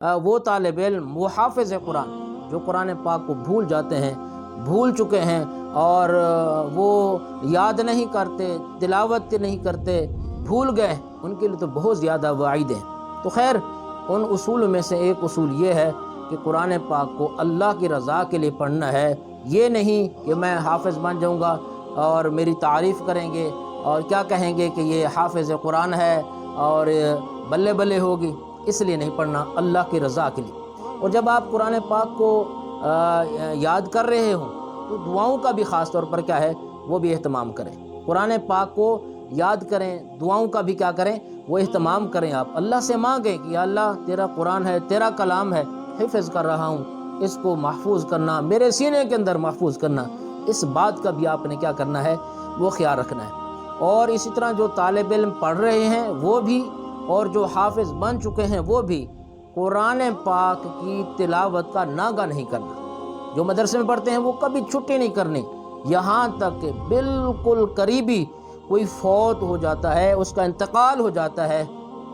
وہ طالب علم، وہ حافظ قرآن جو قرآن پاک کو بھول جاتے ہیں، بھول چکے ہیں اور وہ یاد نہیں کرتے، تلاوت نہیں کرتے، بھول گئے، ان کے لیے تو بہت زیادہ وعید ہیں۔ تو خیر، ان اصول میں سے ایک اصول یہ ہے کہ قرآن پاک کو اللہ کی رضا کے لیے پڑھنا ہے، یہ نہیں کہ میں حافظ بن جاؤں گا اور میری تعریف کریں گے اور کیا کہیں گے کہ یہ حافظ قرآن ہے اور بلے بلے ہوگی، اس لیے نہیں پڑھنا، اللہ کی رضا کے لیے۔ اور جب آپ قرآن پاک کو یاد کر رہے ہوں تو دعاؤں کا بھی خاص طور پر کیا ہے وہ بھی اہتمام کریں، قرآن پاک کو یاد کریں، دعاؤں کا بھی کیا کریں وہ اہتمام کریں، آپ اللہ سے مانگیں کہ یا اللہ تیرا قرآن ہے، تیرا کلام ہے، حفظ کر رہا ہوں، اس کو محفوظ کرنا، میرے سینے کے اندر محفوظ کرنا، اس بات کا بھی آپ نے کیا کرنا ہے وہ خیال رکھنا ہے۔ اور اسی طرح جو طالب علم پڑھ رہے ہیں وہ بھی اور جو حافظ بن چکے ہیں وہ بھی قرآن پاک کی تلاوت کا ناغہ نہیں کرنا۔ جو مدرسے میں پڑھتے ہیں وہ کبھی چھٹی نہیں کرنی، یہاں تک کہ بالکل قریبی کوئی فوت ہو جاتا ہے، اس کا انتقال ہو جاتا ہے،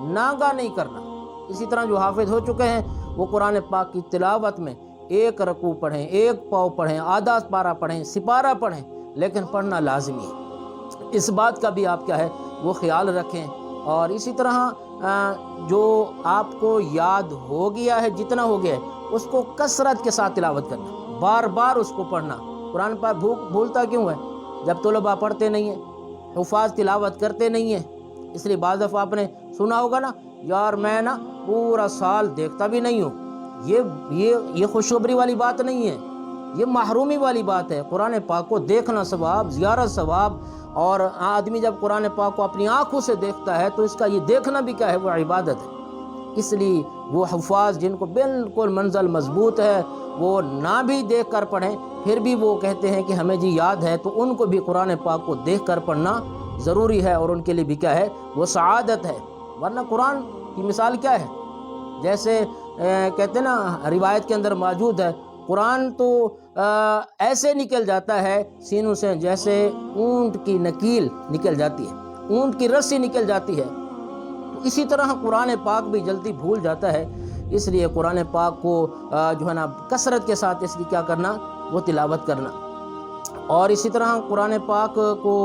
ناغہ نہیں کرنا۔ اسی طرح جو حافظ ہو چکے ہیں وہ قرآن پاک کی تلاوت میں ایک رکوع پڑھیں، ایک پاؤ پڑھیں، آدھا پارہ پڑھیں، سپارہ پڑھیں، لیکن پڑھنا لازمی ہے۔ اس بات کا بھی آپ کیا ہے وہ خیال رکھیں۔ اور اسی طرح جو آپ کو یاد ہو گیا ہے، جتنا ہو گیا ہے اس کو کثرت کے ساتھ تلاوت کرنا، بار بار اس کو پڑھنا۔ قرآن پاک بھولتا کیوں ہے؟ جب طلباء پڑھتے نہیں ہیں، حفاظ تلاوت کرتے نہیں ہیں، اس لیے بعض دفعہ آپ نے سنا ہوگا نا، یار میں نا پورا سال دیکھتا بھی نہیں ہوں، یہ خوشخبری والی بات نہیں ہے، یہ محرومی والی بات ہے۔ قرآن پاک کو دیکھنا ثواب، زیارت ثواب، اور آدمی جب قرآن پاک کو اپنی آنکھوں سے دیکھتا ہے تو اس کا یہ دیکھنا بھی کیا ہے وہ عبادت ہے۔ اس لیے وہ حفاظ جن کو بالکل منزل مضبوط ہے وہ نہ بھی دیکھ کر پڑھیں، پھر بھی وہ کہتے ہیں کہ ہمیں جی یاد ہے، تو ان کو بھی قرآن پاک کو دیکھ کر پڑھنا ضروری ہے، اور ان کے لیے بھی کیا ہے وہ سعادت ہے۔ ورنہ قرآن کی مثال کیا ہے؟ جیسے کہتے ہیں نا، روایت کے اندر موجود ہے، قرآن تو ایسے نکل جاتا ہے سینوں سے جیسے اونٹ کی نکیل نکل جاتی ہے، اونٹ کی رسی نکل جاتی ہے، تو اسی طرح قرآن پاک بھی جلدی بھول جاتا ہے۔ اس لیے قرآن پاک کو جو ہے نا کثرت کے ساتھ اس کی کیا کرنا وہ تلاوت کرنا۔ اور اسی طرح قرآن پاک کو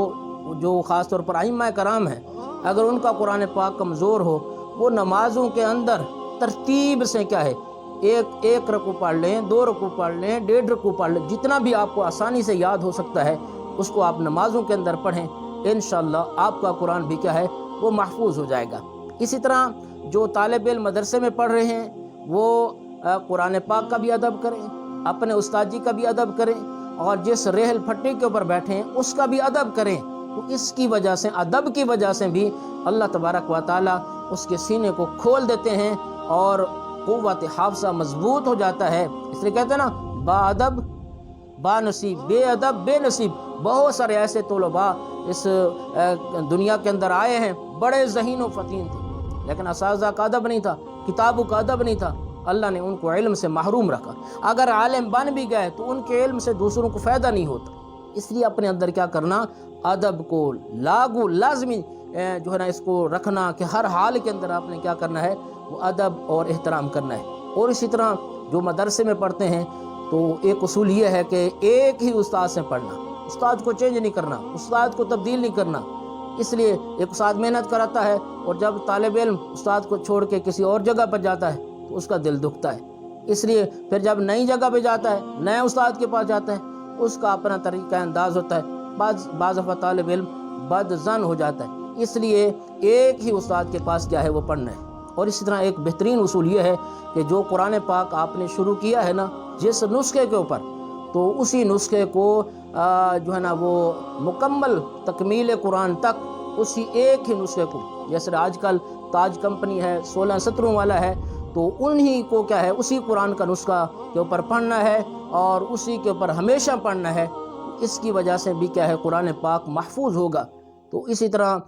جو خاص طور پر ائمہ کرام ہیں، اگر ان کا قرآن پاک کمزور ہو، وہ نمازوں کے اندر ترتیب سے کیا ہے ایک رکوع پڑھ لیں، 2 رکوع پڑھ لیں، 1.5 رکوع پڑھ لیں، جتنا بھی آپ کو آسانی سے یاد ہو سکتا ہے اس کو آپ نمازوں کے اندر پڑھیں، انشاءاللہ آپ کا قرآن بھی کیا ہے وہ محفوظ ہو جائے گا۔ اسی طرح جو طالب علم مدرسے میں پڑھ رہے ہیں وہ قرآن پاک کا بھی ادب کریں، اپنے استاد جی کا بھی ادب کریں، اور جس ریحل پھٹی کے اوپر بیٹھے ہیں اس کا بھی ادب کریں۔ تو اس کی وجہ سے، ادب کی وجہ سے بھی اللہ تبارک و تعالیٰ اس کے سینے کو کھول دیتے ہیں اور قوت حافظہ مضبوط ہو جاتا ہے۔ اس لیے کہتے ہیں نا، با ادب با نصیب، بے ادب بے نصیب۔ بہت سارے ایسے طلباء اس دنیا کے اندر آئے ہیں، بڑے ذہین و فطین تھے، لیکن اساتذہ کا ادب نہیں تھا، کتابوں کا ادب نہیں تھا، اللہ نے ان کو علم سے محروم رکھا۔ اگر عالم بن بھی گئے تو ان کے علم سے دوسروں کو فائدہ نہیں ہوتا۔ اس لیے اپنے اندر کیا کرنا، ادب کو لازمی جو ہے نا اس کو رکھنا کہ ہر حال کے اندر آپ نے کیا کرنا ہے وہ ادب اور احترام کرنا ہے۔ اور اسی طرح جو مدرسے میں پڑھتے ہیں تو ایک اصول یہ ہے کہ ایک ہی استاد سے پڑھنا، استاد کو چینج نہیں کرنا، استاد کو تبدیل نہیں کرنا۔ اس لیے ایک استاد محنت کراتا ہے اور جب طالب علم استاد کو چھوڑ کے کسی اور جگہ پر جاتا ہے تو اس کا دل دکھتا ہے۔ اس لیے پھر جب نئی جگہ پہ جاتا ہے، نئے استاد کے پاس جاتا ہے، اس کا اپنا طریقہ انداز ہوتا ہے، بعض دفعہ طالب علم بد ظن ہو جاتا ہے۔ اس لیے ایک ہی استاد کے پاس کیا ہے وہ پڑھنا ہے۔ اور اسی طرح ایک بہترین اصول یہ ہے کہ جو قرآن پاک آپ نے شروع کیا ہے نا جس نسخے کے اوپر، تو اسی نسخے کو جو ہے نا وہ مکمل تکمیل قرآن تک اسی ایک ہی نسخے کو، جیسے آج کل تاج کمپنی ہے 16 والا ہے، تو انہی کو کیا ہے اسی قرآن کا نسخہ کے اوپر پڑھنا ہے اور اسی کے اوپر ہمیشہ پڑھنا ہے۔ اس کی وجہ سے بھی کیا ہے قرآن پاک محفوظ ہوگا۔ تو اسی طرح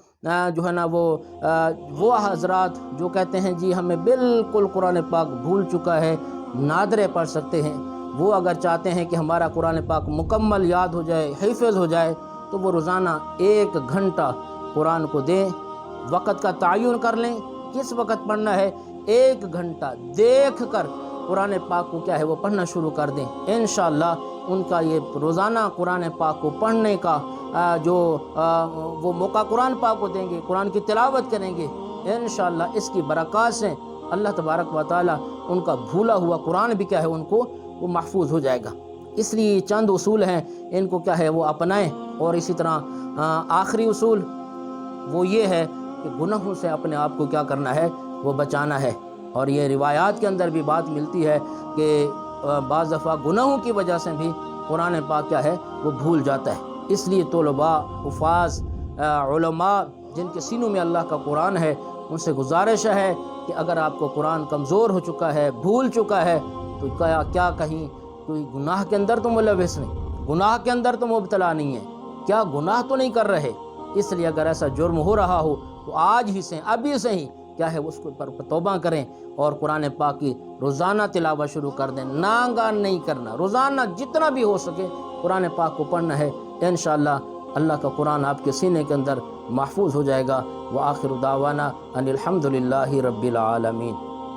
جو ہے نا وہ حضرات جو کہتے ہیں جی ہمیں بالکل قرآن پاک بھول چکا ہے، نادرے پڑھ سکتے ہیں، وہ اگر چاہتے ہیں کہ ہمارا قرآن پاک مکمل یاد ہو جائے، حفظ ہو جائے، تو وہ روزانہ 1 گھنٹہ قرآن کو دیں، وقت کا تعین کر لیں، کس وقت پڑھنا ہے، 1 گھنٹہ دیکھ کر قرآن پاک کو کیا ہے وہ پڑھنا شروع کر دیں، انشاءاللہ ان کا یہ روزانہ قرآن پاک کو پڑھنے کا جو وہ موقع قرآن پاک کو دیں گے، قرآن کی تلاوت کریں گے، انشاءاللہ اس کی برکات سے اللہ تبارک و تعالیٰ ان کا بھولا ہوا قرآن بھی کیا ہے ان کو وہ محفوظ ہو جائے گا۔ اس لیے چند اصول ہیں، ان کو کیا ہے وہ اپنائیں۔ اور اسی طرح آخری اصول وہ یہ ہے کہ گناہوں سے اپنے آپ کو کیا کرنا ہے وہ بچانا ہے۔ اور یہ روایات کے اندر بھی بات ملتی ہے کہ بعض دفعہ گناہوں کی وجہ سے بھی قرآن پاک کیا ہے وہ بھول جاتا ہے۔ اس لیے طلباء، حفاظ، علماء جن کے سینوں میں اللہ کا قرآن ہے، ان سے گزارش ہے کہ اگر آپ کو قرآن کمزور ہو چکا ہے، بھول چکا ہے، تو کیا کہیں کوئی گناہ کے اندر تو ملوث نہیں، گناہ کے اندر تو مبتلا نہیں ہے، کیا گناہ تو نہیں کر رہے؟ اس لیے اگر ایسا جرم ہو رہا ہو تو آج ہی سے، ابھی سے ہی کیا ہے اس پر توبہ کریں اور قرآن پاک کی روزانہ تلاوت شروع کر دیں، ناگہان نہیں کرنا، روزانہ جتنا بھی ہو سکے قرآن پاک کو پڑھنا ہے، انشاءاللہ اللہ کا قرآن آپ کے سینے کے اندر محفوظ ہو جائے گا۔ وآخر دعوانا ان الحمدللہ رب العالمین۔